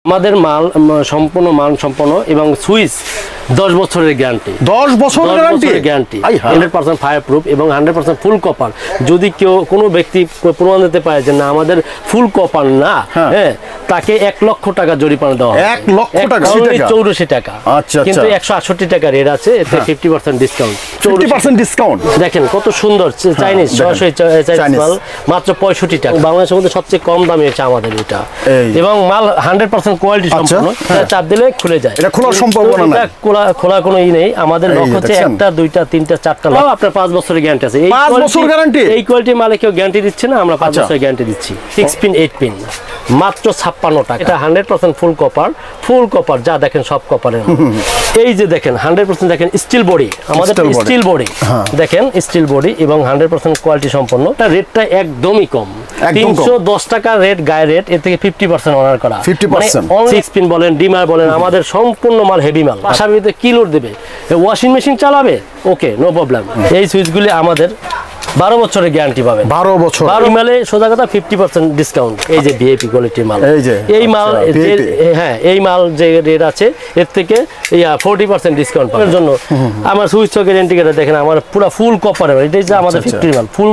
আমাদের মাল সম্পূর্ণ মান সম্পন্ন এবং সুইচ 10 বছরের গ্যারান্টি। 10 বছরের গ্যারান্টি 100% ফায়ার প্রুফ এবং 100% ফুল কপার। যদি কোনো ব্যক্তি প্রমাণ দিতে পারে যে না আমাদের ফুল কপার না, হ্যাঁ, তাকে 1 লক্ষ টাকা জরিমানা দেওয়া হবে। 1 লক্ষ টাকা 84 টাকা। আচ্ছা, কিন্তু 168 টাকা রেট আছে, এতে 50% ডিসকাউন্ট। 50% ডিসকাউন্ট। দেখেন কত সুন্দর চাইনিজ, সরাসরি চাইনিজ মাল, মাত্র 65 টাকা। বাংলাদেশের মধ্যে সবচেয়ে কম দামে হচ্ছে আমাদের এটা, এবং মাল 100% কোয়ালিটি সম্পন্ন। চাপ দিলে খুলে যায়, এটা খোলার সম্ভাবনা নাই, খোলা কোনো নেই। আমাদের লক্ষ্য হচ্ছে 1টা 2টা 3টা 4টা আপনার 5 বছরের গ্যারান্টি আছে। 5 বছর গ্যারান্টি। এই কোয়ালিটি মালে কেউ গ্যারান্টি দিচ্ছে না, আমরা 5 বছরের গ্যারান্টি দিচ্ছি। 6 পিন 8 পিন মাত্র 56 টাকা। এটা 100% ফুল কপার, যা দেখেন সব কপারের। এই যে দেখেন 100% দেখেন স্টিল বডি, আমাদের স্টিল বডি দেখেন, স্টিল বডি এবং 100% কোয়ালিটি সম্পন্ন। এটা রেটটা একদমই কম, 310 টাকা রেট, গায়ে রেট। এর থেকে 50% অনার করা। 50% 6 পিন বলেন, ডিমার বলেন, আমাদের সম্পূর্ণ মাল হেভি মাল। আসামিতে কি লোড দেবে, ওয়াশিং মেশিন চালাবে, ওকে, নো প্রবলেম। এই সুইচগুলি আমাদের 12 বছরের গ্যারান্টি পাবেন। 12 বছর। 12 মালে সোজা কথা 50% ডিসকাউন্ট। এই যে ভিআইপি কোয়ালিটির মাল, এই মাল, হ্যাঁ, এই মাল যে রেট আছে এর থেকে 40% ডিসকাউন্ট পাওয়ার জন্য আমার সুইচ গ্যারান্টি কার্ড দেখেন, আমার পুরো ফুল কপার। এটাই যে আমাদের 50 মাল ফুল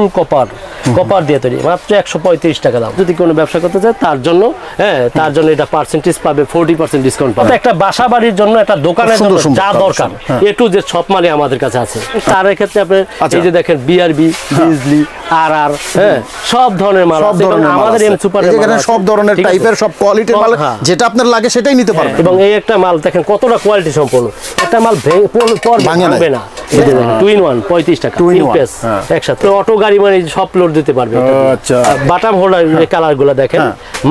কপার দিয়ে তৈরি, মাত্র 135 টাকা দাম। যদি কোনো ব্যবসা করতে চায় তার জন্য, হ্যাঁ, তার জন্য এটা পার্সেন্টেজ পাবে, 40% ডিসকাউন্ট পাবে। একটা বাসা বাড়ির জন্য, একটা দোকানের জন্য যা দরকার এ টু জেড সব মালই আমাদের কাছে আছে। তার ক্ষেত্রে আপনি এই যে দেখেন বিআরবি, বিজলি, আরআর, হ্যাঁ, সব ধরনের মাল আছে। আমাদের এম সুপারের মাল, এখানে সব ধরনের টাইপের সব কোয়ালিটির মাল, যেটা আপনার লাগে সেটাই নিতে পারবেন। এবং এই একটা মাল দেখেন কতটা কোয়ালিটি সম্পন্ন। একটা মাল ভাঙবে না। এই যে দেখেন 2 in 1 35 টাকা, একসাথে অটো গাড়ি মানে সব লোড দিতে পারবে। আচ্ছা, বাটাম হোল্ডার কালারগুলো দেখেন,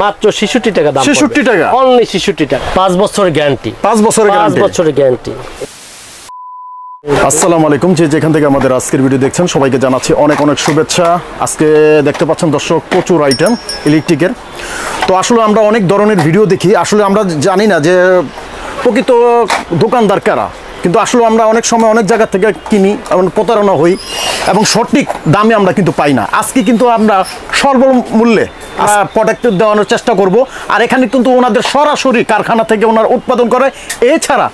মাত্র 66 টাকা দাম। 66 টাকা, অনলি 66 টাকা। 5 বছরের গ্যারান্টি। 5 বছরের গ্যারান্টি। আসসালামু আলাইকুম, যেখান থেকে আমাদের আজকের ভিডিও দেখছেন সবাইকে জানাচ্ছি অনেক শুভেচ্ছা। আজকে দেখতে পাচ্ছেন দর্শক প্রচুর আইটেম ইলেকট্রিকের। তো আসলে আমরা অনেক ধরনের ভিডিও দেখি, আসলে আমরা জানি না যে প্রকৃত দোকানদার কারা, কিন্তু আসলে আমরা অনেক সময় অনেক জায়গা থেকে কিনি এবং প্রতারণা হই এবং সঠিক দামে আমরা কিন্তু পাই না। আজকে কিন্তু আমরা সর্বমূল্যে প্রোডাক্ট দেওয়ানোর চেষ্টা করব। আর এখানে কিন্তু ওনাদের সরাসরি কারখানা থেকে ওনারা উৎপাদন করে, এছাড়া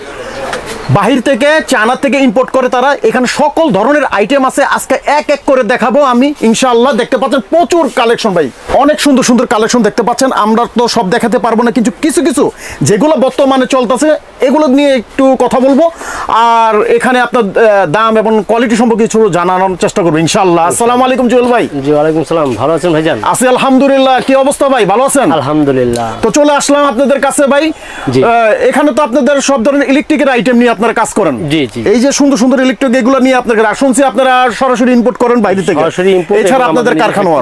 বাহির থেকে চায়না থেকে ইম্পোর্ট করে তারা। এখানে সকল ধরনের আইটেম আছে, আজকে এক এক করে দেখাবো আমি ইনশাআল্লাহ। দেখতে পাচ্ছেন প্রচুর কালেকশন, ভাই অনেক সুন্দর সুন্দর কালেকশন দেখতে পাচ্ছেন। আমরা তো সব দেখাতে পারবো না, কিন্তু কিছু কিছু যেগুলো বর্তমানে চলতেছে এগুলো নিয়ে একটু কথা বলবো। আর এখানে আপনার দাম এবং কোয়ালিটি সম্পর্কে কিছু জানানোর চেষ্টা করবো ইনশাআল্লাহ। আসসালামু আলাইকুম জুয়েল ভাই। জি ওয়ালাইকুম সালাম, ভালো আছেন ভাইজান? আছি আলহামদুলিল্লাহ। কি অবস্থা ভাই, ভালো আছেন? আলহামদুলিল্লাহ। তো চলে আসলাম আপনাদের কাছে ভাই। এখানে তো আপনাদের সব ধরনের ইলেকট্রিকের আইটেম নিয়ে আপনারা কাজ করেন। জি জি। এই যে সুন্দর সুন্দর ইলেকট্রিক এগুলো নিয়ে আপনাদের শুনছি আপনারা সরাসরি ইম্পোর্ট করেন বাইরে থেকে। সরাসরি ইম্পোর্ট, এছাড়া আপনাদের কারখানাও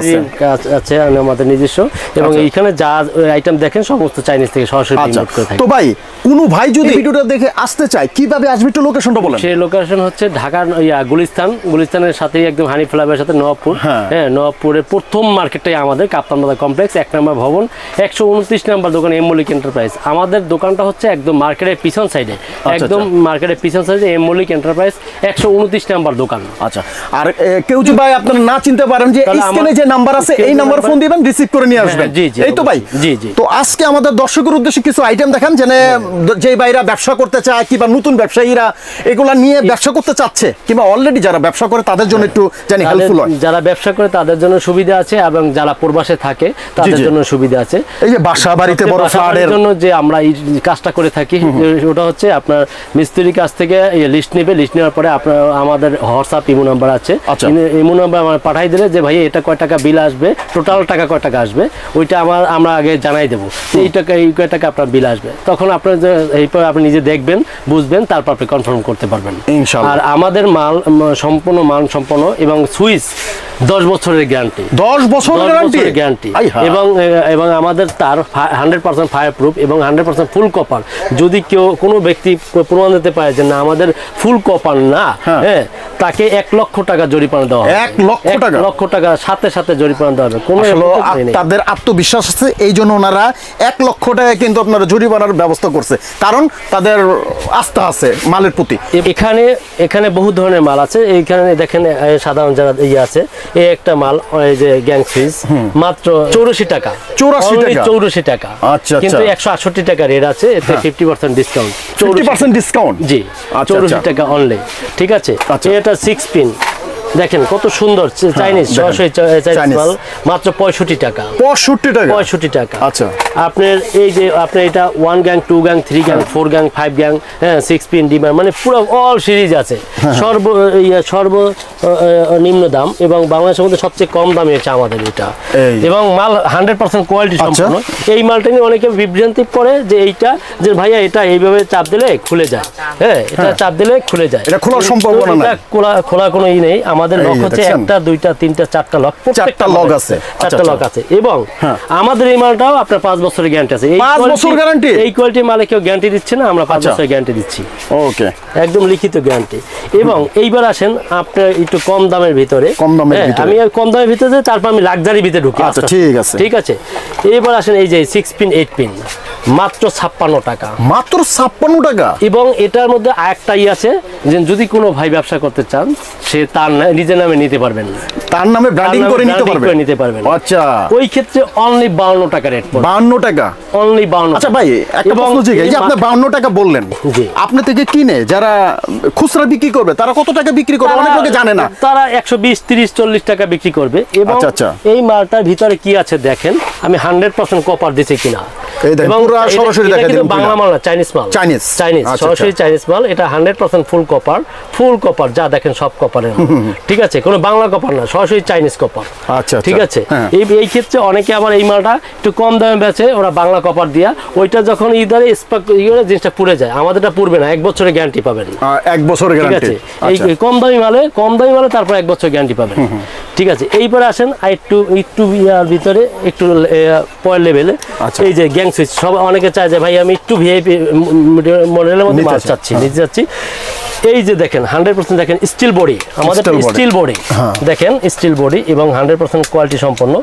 আছে আমাদের নিজস্ব, এবং এইখানে যা আইটেম দেখেন সমস্ত চাইনিজ থেকে সরাসরি ইম্পোর্ট করে থাকি। তো ভাই কোনো ভাই যদি ভিডিওটা দেখে আসতে চায় কিভাবে আসবে, একটু লোকেশনটা বলেন। সেই লোকেশন হচ্ছে ঢাকার গুলিস্তানের সাথেই একদম হানি ফ্লাইওভারের সাথে নবাবপুর। হ্যাঁ, নবাবপুরের প্রথম মার্কেটটাই আমাদের কাপ্তান বাজার কমপ্লেক্স, 1 নম্বর ভবন, 129 নম্বর দোকান, এম মল্লিক এন্টারপ্রাইজ। আমাদের দোকানটা হচ্ছে একদম মার্কেটের পিছন সাইডে, একদম মার্কেটের পিছন সাইডে এম মল্লিক এন্টারপ্রাইজ, 129 নম্বর দোকান। আচ্ছা, আর কেউ যদি ভাই আপনারা না চিনতে পারেন, যে স্ক্রিনে যে নাম্বার আছে এই নাম্বার ফোন দিবেন, রিসিভ করে নিয়ে আসবেন। জি জি, এই তো ভাই। জি জি। তো আজকে আমাদের দর্শকের উদ্দেশ্যে কিছু আইটেম দেখান, যে ভাইরা ব্যবসা করতে চায় কিংবা নতুন ব্যবসায়ীরা এগুলা নিয়ে ব্যবসা করতে চাচ্ছে, কিংবা অলরেডি যারা ব্যবসা করে তাদের জন্য একটু জানি হেল্পফুল হয়। যারা ব্যবসা করে তাদের জন্য সুবিধা আছে, এবং যারা প্রবাসে থাকে তাদের জন্য সুবিধা আছে। এই যে বাসা বাড়িতে বড় ফ্ল্যাটের জন্য যে আমরা এই কাজটা করে থাকি, ওটা হচ্ছে আপনার মিস্ত্রির কাছ থেকে লিস্ট নেবে, লিস্ট নেওয়ার পরে আপনার আমাদের হোয়াটসঅ্যাপ ইমো নাম্বার আছে, ইমো নাম্বার আমার পাঠাই দিলে যে ভাই এটা কয় টাকা বিল আসবে, টোটাল টাকা কয় টাকা আসবে, ওইটা আমরা আগে জানাই দেবো এই টাকা এই কয় টাকা আপনার বিল আসবে। তখন আপনার এইপর আপনি নিজে দেখবেন, বুঝবেন, তারপর আপনি কনফার্ম করতে পারবেন ইনশাআল্লাহ। আর আমাদের মাল সম্পূর্ণ মান সম্পন্ন এবং সুইচ 10 বছরের গ্যারান্টি। 10 বছরের গ্যারান্টি এবং আমাদের তার 100% ফায়ার প্রুফ এবং 100% ফুল কপার। যদি কোনো ব্যক্তি প্রমাণ দিতে পারে যে না আমাদের ফুল কপার না, হ্যাঁ, তাকে 1 লক্ষ টাকা জরিমানা দেওয়া হবে। 1 লক্ষ টাকা সাথে সাথে জরিমানা দেওয়া হবে। কোনো তাদের আত্মবিশ্বাস আছে, এই জন্য ওনারা 1 লক্ষ টাকা কিন্তু আপনারা জরিমানার ব্যবস্থা করছে। কারণ তাদের আস্থা আছে মালের প্রতি। এখানে এখানে বহু ধরনের মাল আছে। এইখানে দেখেন সাধারণ যারা ইয়ে আছে, এই একটা মাল এই যে গ্যাং সুইচ মাত্র 84 টাকা। 84 টাকা। আচ্ছা, কিন্তু 168 টাকা রেট আছে, এতে 50% ডিসকাউন্ট। 50% ডিসকাউন্ট? জি, 84 টাকা অনলি। ঠিক আছে, এটা 6 পিন দেখেন কত সুন্দর চাইনিজ, সরাসরি চাইনিজ মাল, মাত্র 65 টাকা। 65 টাকা। আচ্ছা, আপনার এই যে আপনার এটা 1 gang, 2 gang, 3 gang, 4 gang, 5 gang, হ্যাঁ 6 পিন ডিমার, মানে পুরো অল সিরিজ আছে। সর্বনিম্ন দাম এবং বাংলাদেশের মধ্যে সবচেয়ে কম দামে হচ্ছে আমাদের এটা, এবং মাল 100% কোয়ালিটি সম্পন্ন। এই মালটা নিয়ে অনেকে বিভ্রান্তি করে যে এইটা যে ভাইয়া এটা এইভাবে চাপ দিলে খুলে যায়, হ্যাঁ এটা চাপ দিলে খুলে যায়, এটা খোলার সম্ভাবনা নাই। খোলা কোনো ই নেই। আমাদের লক হচ্ছে 1টা 2টা 3টা 4টা লক, 4টা লক আছে, 4টা লক আছে। এবং আমাদের এই মালটাও আপনার 5 বছরের গ্যারান্টি আছে। 5 বছর গ্যারান্টি? এই কোয়ালিটির মালে কেউ গ্যারান্টি দিচ্ছে না, আমরা 5 বছরের গ্যারান্টি দিচ্ছি। ওকে, একদম লিখিত গ্যারান্টি। এবং এইবার আসেন আপনার একটু কম দামের ভিতরে, আমি কম দামের ভিতরে তারপর আমি লাক্সারি ভিতরে ঢুকি। আচ্ছা, ঠিক আছে, ঠিক আছে। এইবার আসেন এই যে 6 পিন 8 পিন মাত্র 56 টাকা। মাত্র 56 টাকা। এবং এটার মধ্যে আরেকটা ই আছে যে যদি কোনো ভাই ব্যবসা করতে চান, সে তার নিজের নামে নিতে পারবেন, তার নামে ব্র্যান্ডিং করে নিতে পারবেন। আচ্ছা, ওই ক্ষেত্রে অনলি 52 টাকা রেট পড়বে। 52 টাকা অনলি 52। আচ্ছা ভাই, একটা প্রশ্ন জিজ্ঞাসা, এই যে আপনি 52 টাকা বললেন, আপনি থেকে কিনে যারা খুচরা বিক্রি করবে তারা কত টাকা বিক্রি করবে? অনেক লোকে জানে না। তারা 120, 30, 40 টাকা বিক্রি করবে। এবং এই মালটার ভিতরে কি আছে দেখেন, আমি 100% কপার দিছি কিনা। এবং সরাসরি দেখা দিন, বাংলা মাল না, চাইনিজ মাল। চাইনিজ সরাসরি চাইনিজ মাল। এটা 100% ফুল কপার, যা দেখেন সব কপারের। ঠিক আছে, কোনো বাংলা কপার না, সরাসরি চাইনিজ কপার। আচ্ছা, ঠিক আছে। এই ক্ষেত্রে অনেকে আবার এই মালটা একটু কম দামে বেচে, ওরা বাংলা কপার দিয়া, ওইটা যখন ইদারে স্পার্ক জিনিসটা পুড়ে যায়, আমাদেরটা পুড়বে না, 1 বছরের গ্যারান্টি পাবেন। 1 বছরের গ্যারান্টি। এই কম দামি মালে তারপর 1 বছর গ্যারান্টি পাবেন। ঠিক আছে, এইবার আসেন একটু ইয়ার ভিতরে একটু পয়ের লেভেলে, এই যে গ্যাং সুইচ। সব অনেকে চায় যে ভাই আমি একটু ভিআইপি মডেলের মধ্যে মাল নিতে চাচ্ছি। এই যে দেখেন 100% দেখেন স্টিল বডি, আমাদের স্টিল বডি দেখেন, স্টিল বডি এবং 100% কোয়ালিটি সম্পন্ন।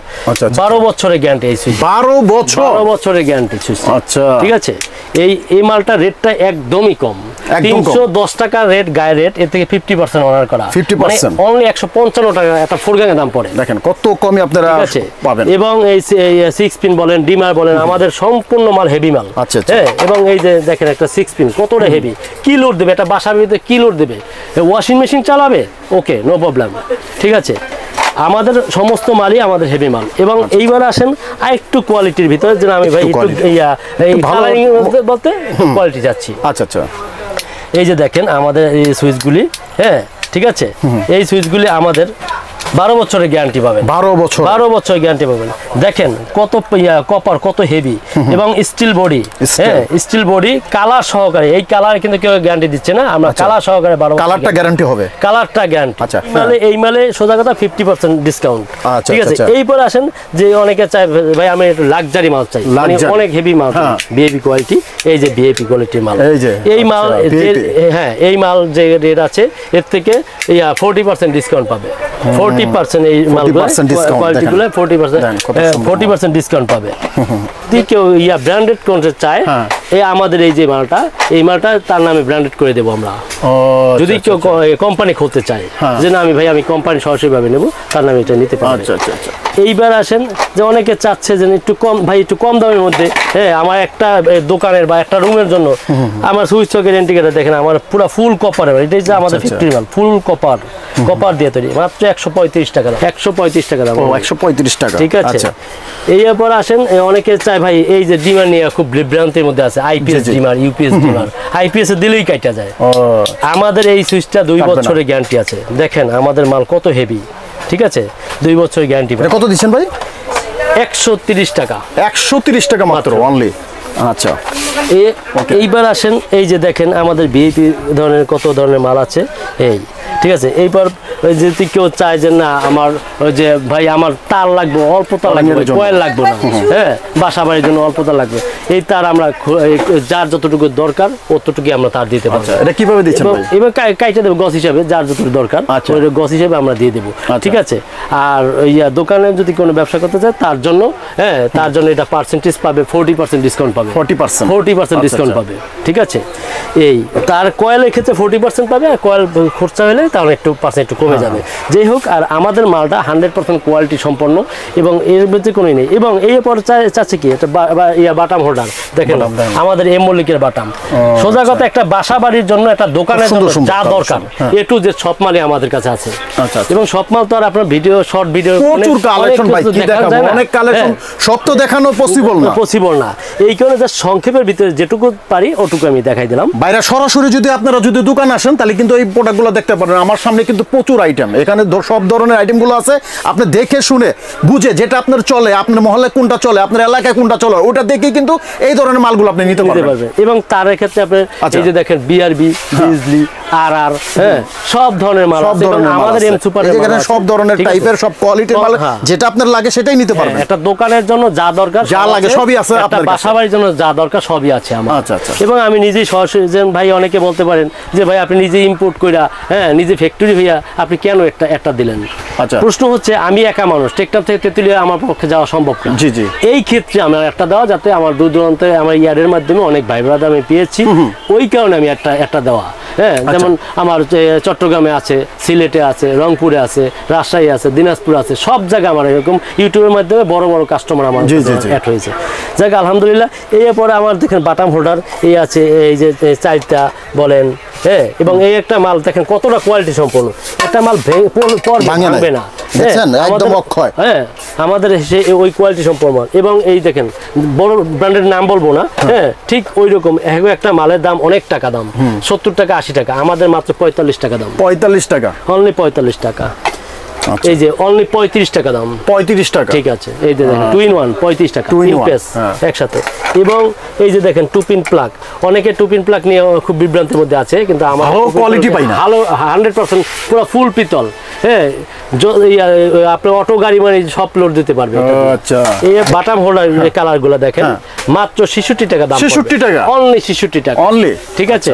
12 বছরের গ্যারান্টি এই সুইচ। 12 বছরের গ্যারান্টি সুইচ। আচ্ছা, ঠিক আছে। এই মালটা রেটটা একদমই কম, 310 টাকা রেট, গায়ে রেট, এর থেকে 50% অনার করা, 50% অনলি 155 টাকা একটা 4 গ্যাং এর দাম পড়ে। দেখেন কত কমে আপনারা পাবেন। এবং এই 6 পিন বলেন, ডিমার বলেন, আমাদের সম্পূর্ণ মাল হেভি মাল। হ্যাঁ, এবং এই যে দেখেন একটা 6 পিন কতটা হেভি, কি লোড দেবে এটা বাসার ভিতরে, কি লোড দেবে, ওয়াশিং মেশিন চালাবে, ওকে নো প্রবলেম। ঠিক আছে, আমাদের সমস্ত মালই আমাদের হেভি মাল। এবং এইবার আসেন আরেকটু কোয়ালিটির ভিতরে, যে আমি ভাই একটু বলতে কোয়ালিটি যাচ্ছি। আচ্ছা, এই যে দেখেন আমাদের এই সুইচগুলি, হ্যাঁ ঠিক আছে, এই সুইচগুলি আমাদের 12 বছরের গ্যারান্টি পাবেন। 12 বছর গ্যারান্টি পাবেন। দেখেন কত কপার, কত হেভি, এবং স্টিল বডি। হ্যাঁ, স্টিল বডি, কালার সহকারে। এই কালার কিন্তু কেউ গ্যারান্টি দিচ্ছে না, আমরা কালার সহকারে 12 কালারটা গ্যারান্টি হবে, কালারটা গ্যারান্টি। আচ্ছা, মানে এই মালে সোজা কথা 50% ডিসকাউন্ট। ঠিক আছে। এইপর আসেন যে অনেকে চায় ভাই আমি একটু লাক্সারি মাল চাই, মানে অনেক হেভি মাল, ভিআইপি কোয়ালিটি। এই যে ভিআইপি কোয়ালিটির মাল, এই মাল, হ্যাঁ এই মাল যে রেট আছে এর থেকে 40% ডিসকাউন্ট পাবে। 40% এই মালগুলো কোয়ালিটিগুলো 40% ডিসকাউন্ট পাবে। যদি কেউ ব্র্যান্ডেড করতে চায়, এই আমাদের এই যে মালটা, এই মালটা তার নামে ব্র্যান্ডেড করে দেবো আমরা। যদি কেউ কোম্পানি খুলতে চায়, যে না আমি কোম্পানি সরাসরি ভাবে নেবো, তার নামে এটা নিতে পারবে। এইবার আসেন যে অনেকে চাচ্ছে যে একটু কম, ভাই একটু কম দামের মধ্যে, হ্যাঁ আমার একটা দোকানের বা একটা রুমের জন্য আমার সুইচ সকেট ইন্ডিকেটর দেখেন আমার পুরো ফুল কপার, এটাই যে আমাদের 50 মাল ফুল কপার দিয়ে তৈরি, মাত্র 135 টাকা। 135 টাকা দাম। 135 টাকা। ঠিক আছে। এরপর আসেন অনেকে চায় ভাই এই যে ডিমার নিয়ে খুব বিভ্রান্তির মধ্যে আছে, IPS dimmer, UPS dimmer. IPS এ দিলেই কাটা যায়। আমাদের এই সুইচটা 2 বছরের গ্যারান্টি আছে। দেখেন আমাদের মাল কত হেভি। ঠিক আছে, 2 বছরের গ্যারান্টি। কত দিচ্ছেন ভাই? 130 টাকা। 130 টাকা মাত্র অনলি। আচ্ছা, এইবার আসেন এই যে দেখেন আমাদের ভিআইপি ধরনের কত ধরনের মাল আছে। এই ঠিক আছে, এইবার ওই যদি কেউ চায় যে না আমার ওই যে ভাই আমার তার লাগবে, অল্প তার লাগবে, কয়েল লাগবে না, হ্যাঁ বাসা বাড়ির জন্য অল্প তার লাগবে, এই তার আমরা যার যতটুকু দরকার অতটুকু আমরা তার দিতে পারবো। এটা কিভাবে দিচ্ছেন ভাই? এবার কাইটা দেবো গছ হিসাবে, যার যতটুকু দরকার ওই গছ হিসাবে আমরা দিয়ে দেবো, ঠিক আছে। আর দোকানে যদি কোনো ব্যবসা করতে চায় তার জন্য, হ্যাঁ তার জন্য এটা পার্সেন্টেজ পাবে 40% ডিসকাউন্ট পাবে, 40% ডিসকাউন্ট পাবে, ঠিক আছে। এই তার কয়েলের ক্ষেত্রে 40% পাবে, আর কয়েল খরচা হলে তাহলে একটু পার্সেন্ট একটু কমে যাবে, যেই হোক। আর আমাদের মালটা 100% কোয়ালিটি সম্পন্ন এবং এর মধ্যে কোনো নেই। এবং এই পর চাচ্ছে কি এটা বাটাম হোল্ডার দেখেন, আমাদের এম মল্লিকের বাটাম। সোজা কথা একটা বাসা বাড়ির জন্য, একটা দোকানের জন্য যা দরকার এ টু জেড সব মালই আমাদের কাছে আছে। এবং সব মাল তো আর আপনার ভিডিও, শর্ট ভিডিও প্রচুর কালেকশন ভাই, কি দেখাবো, অনেক কালেকশন, সব তো দেখানো পসিবল না। এই কারণে যা সংক্ষেপের ভিতরে যেটুকু পারি ওটুকু আমি দেখাই দিলাম। বাইরে সরাসরি যদি আপনারা যদি দোকানে আসেন তাহলে কিন্তু এই প্রোডাক্টগুলো দেখতে পারেন। আমার সামনে কিন্তু প্রচুর আইটেম, এখানে সব ধরনের আইটেমগুলো আছে। আপনি দেখে শুনে বুঝে যেটা আপনার চলে, আপনার মহল্লায় কোনটা চলে, আপনার এলাকায় কোনটা চলে, ওটা দেখে কিন্তু এই ধরনের মালগুলো আপনি নিতে পারবেন। এবং তার ক্ষেত্রে আপনি এই যে দেখেন বিআরবি, বিজলি, আরআর, হ্যাঁ সব ধরনের মাল আছে। আমাদের এম সুপারের এখানে সব ধরনের টাইপের সব কোয়ালিটির মাল, যেটা আপনার লাগে সেটাই নিতে পারবেন। একটা দোকানের জন্য যা দরকার যা লাগে সবই আছে আপনার কাছে, বাসা বাড়ির জন্য যা দরকার সবই আছে আমার। আচ্ছা। এবং আমি নিজেই সরাসরি, যে ভাই অনেকে বলতে পারেন যে ভাই আপনি নিজে ইম্পোর্ট কইরা, হ্যাঁ নিজে ফ্যাক্টরি হইয়া আপনি কেন একটা দিলেন? আচ্ছা, প্রশ্ন হচ্ছে আমি একা মানুষ, টেকনাফ থেকে তেতুলিয়া আমার পক্ষে যাওয়া সম্ভব না। জি জি। এই ক্ষেত্রে আমার একটা দেওয়া, যাতে আমার দূর দূরান্তে আমার ইয়ারের মাধ্যমে অনেক ভাই ব্রাদার আমি পেয়েছি, ওই কারণে আমি একটা দেওয়া। হ্যাঁ যেমন আমার চট্টগ্রামে আছে, সিলেটে আছে, রংপুরে আছে, রাজশাহী আছে, দিনাজপুর আছে, সব জায়গায় আমার এরকম ইউটিউবের মাধ্যমে বড় বড় কাস্টমার আমার অ্যাড হয়েছে। যাক আলহামদুলিল্লাহ। এরপরে আমার দেখেন বাটাম হোল্ডার এই আছে, এই যে চারটা বলেন, হ্যাঁ। এবং এই একটা মাল দেখেন কতটা কোয়ালিটি সম্পন্ন, একটা মাল ভাঙবে না, হ্যাঁ আমাদের ওই কোয়ালিটি সম্পন্ন মাল। এবং এই দেখেন বড় ব্র্যান্ডের নাম বলবো না, হ্যাঁ ঠিক ওই রকম একটা মালের দাম অনেক টাকা, দাম 70 টাকা 80 টাকা, আমাদের মাত্র 45 টাকা দাম। 45 টাকা অনলি 45 টাকা। এই যে অনলি 35 টাকা দাম, 35 টাকা, ঠিক আছে। এই যে দেখেন 2 in 1 35 টাকা একসাথে। এবং এই যে দেখেন 2 পিন প্লাগ, অনেকে 2 পিন প্লাগ নিয়ে খুব বিভ্রান্তির মধ্যে আছে, কিন্তু আমার ভালো কোয়ালিটি পাই না, ভালো 100% পুরো ফুল পিতল, হ্যাঁ আপনি অটো গাড়ি মানে সব লোড দিতে পারবে। আচ্ছা, এই বাটাম হোল্ডার কালার গুলো দেখেন মাত্র 66 টাকা দাম, 66 টাকা অনলি 66 টাকা অনলি, ঠিক আছে।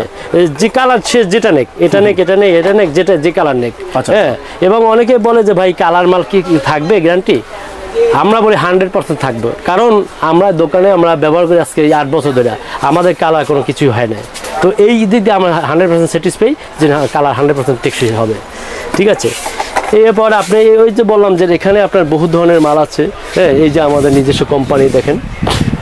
যে কালার সে যেটা নেক, এটা নেক, এটা নেক, এটা নেক, যেটা যে কালার নেক, হ্যাঁ। এবং অনেকে বলে যে ভাই কালার মাল কি থাকবে গ্যারান্টি? আমরা বলি 100% থাকবে, কারণ আমরা দোকানে আমরা ব্যবহার করি আজকে 8 বছর ধরে, আমাদের কালার কোনো কিছুই হয় না। তো এই দিক দিয়ে আমরা 100% স্যাটিসফাই যে কালার 100% টেকসই হবে, ঠিক আছে। এরপর আপনি ওই যে বললাম যে এখানে আপনার বহু ধরনের মাল আছে, হ্যাঁ। এই যে আমাদের নিজস্ব কোম্পানি দেখেন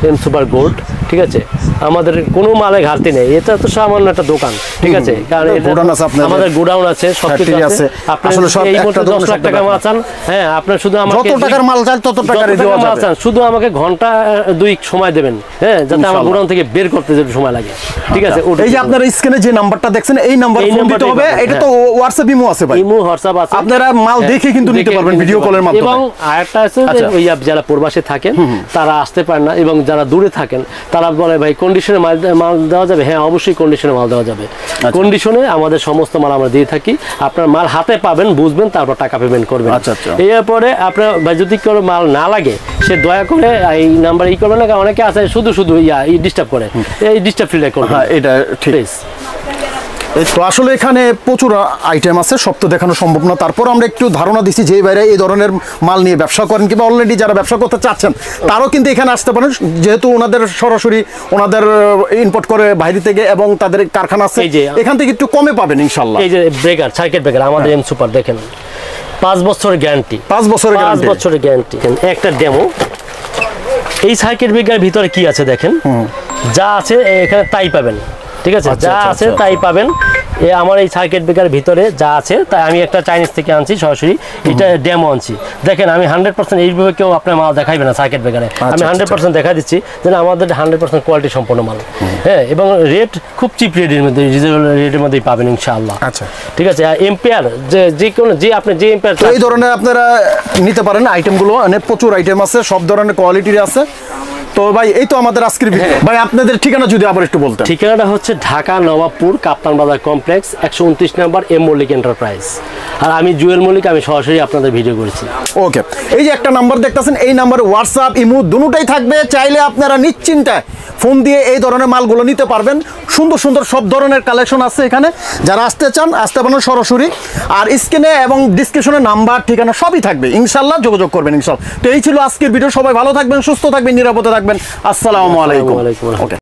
এম সুপার গোল্ড, ঠিক আছে। আমাদের কোনো মালে ঘাটতি নেই, এটা তো সামান্য একটা দোকান, ঠিক আছে। কারণ আমাদের গোডাউন আছে, সবকিছু আছে। আপনি এই মতো 10 লাখ টাকা মাল চান, হ্যাঁ আপনার শুধু আমাকে যত টাকার মাল চান তত টাকার দেওয়া যাবে, শুধু আমাকে ঘন্টা 2 সময় দেবেন, হ্যাঁ, যাতে আমার গোডাউন থেকে বের করতে যেতে সময় লাগে, ঠিক আছে। এই যে আপনারা স্ক্রিনে যে নাম্বারটা দেখছেন এই নাম্বার ফোন দিতে হবে। এটা তো হোয়াটসঅ্যাপ ইমো আছে ভাই, ইমো হোয়াটসঅ্যাপ আছে, আপনারা মাল দেখে কিন্তু নিতে পারবেন ভিডিও কলের মাধ্যমে। এবং আরেকটা আছে যে ওই যারা প্রবাসে থাকেন তারা আসতে পারেন না, এবং যারা দূরে থাকেন তারা বলে ভাই কন্ডিশনে মাল দেওয়া যাবে? হ্যাঁ অবশ্যই কন্ডিশনে মাল দেওয়া যাবে। কন্ডিশনে আমাদের সমস্ত মাল আমরা দিয়ে থাকি, আপনার মাল হাতে পাবেন, বুঝবেন, তারপর টাকা পেমেন্ট করবেন। এরপরে আপনার ভাই যদি কোনো মাল না লাগে সে দয়া করে এই নাম্বার করবেন না, কারণ অনেকে আছে শুধু ডিস্টার্ব করে, এই ডিস্টার্ব ফিল করবেন। এটা ঠিক। তো আসলে এখানে প্রচুর আইটেম আছে, সব তো দেখানো সম্ভব না। তারপর আমরা একটু ধারণা দিচ্ছি যে বাইরে এই ধরনের মাল নিয়ে ব্যবসা করেন কিংবা অলরেডি যারা ব্যবসা করতে চাচ্ছেন তারাও কিন্তু এখানে আসতে পারেন, যেহেতু ওনাদের সরাসরি ওনাদের ইম্পোর্ট করে বাইরে থেকে এবং তাদের কারখানা আছে, এখান থেকে একটু কমে পাবেন ইনশাল্লাহ। এই যে ব্রেকার, সার্কিট ব্রেকার আমাদের এম সুপার দেখেন 5 বছরের গ্যারান্টি, 5 বছরের গ্যারান্টি। একটা ডেমো এই সার্কিট ব্রেকার ভিতরে কি আছে দেখেন, যা আছে এখানে তাই পাবেন, ঠিক আছে। যা আছে তাই পাবেন। আমার এই সার্কিট ব্রেকারের ভিতরে যা আছে তাই আমি একটা চাইনিজ থেকে আনছি সরাসরি, এটা ডেমো আনছি। দেখেন আমি 100% এইভাবে কেউ আপনার মাল দেখাইবে না সার্কিট ব্রেকারে, আমি 100% দেখা দিচ্ছি যে আমাদের 100% কোয়ালিটি সম্পন্ন মাল, হ্যাঁ। এবং রেট খুব চিপ রেটের মধ্যে, রিজনেবল রেটের মধ্যেই পাবেন ইনশাআল্লাহ, আচ্ছা ঠিক আছে। আর এম্পিয়ার যে কোনো যে আপনি যে এম্পিয়ার এই ধরনের আপনারা নিতে পারেন আইটেমগুলো, মানে প্রচুর আইটেম আছে, সব ধরনের কোয়ালিটির আছে। তো তো ভাই এই তো আমাদের আজকের ভিডিও। ভাই আপনাদের ঠিকানা যদি আবার একটু বলতেন। ঠিকানাটা হচ্ছে Dhaka Nawabpur Kaptan Bazar complex 129 number M Mallik enterprise. আর আমি জুয়েল মল্লিক, আমি সরাসরি আপনাদের ভিডিও করেছি। ওকে, এই যে একটা নাম্বার দেখতেছেন, এই নাম্বারে হোয়াটসঅ্যাপ ইমো দুটোই থাকবে। চাইলে আপনারা নিশ্চিন্তায় ফোন দিয়ে এই ধরনের মালগুলো নিতে পারবেন। সুন্দর সুন্দর সব ধরনের কালেকশন আছে এখানে। যারা আসতে চান আসতে পারেন সরাসরি। আর স্ক্রিনে এবং ডিসক্রিপশনে নাম্বার ঠিকানা সবই থাকবে, ইনশাল্লাহ যোগাযোগ করবেন ইনশাল্লাহ। তো এই ছিল আজকের ভিডিও। সবাই ভালো থাকবেন, সুস্থ থাকবেন, নিরাপদে থাকবেন। আসসালামু আলাইকুম। ওয়ালাইকুম আসসালাম। ওকে।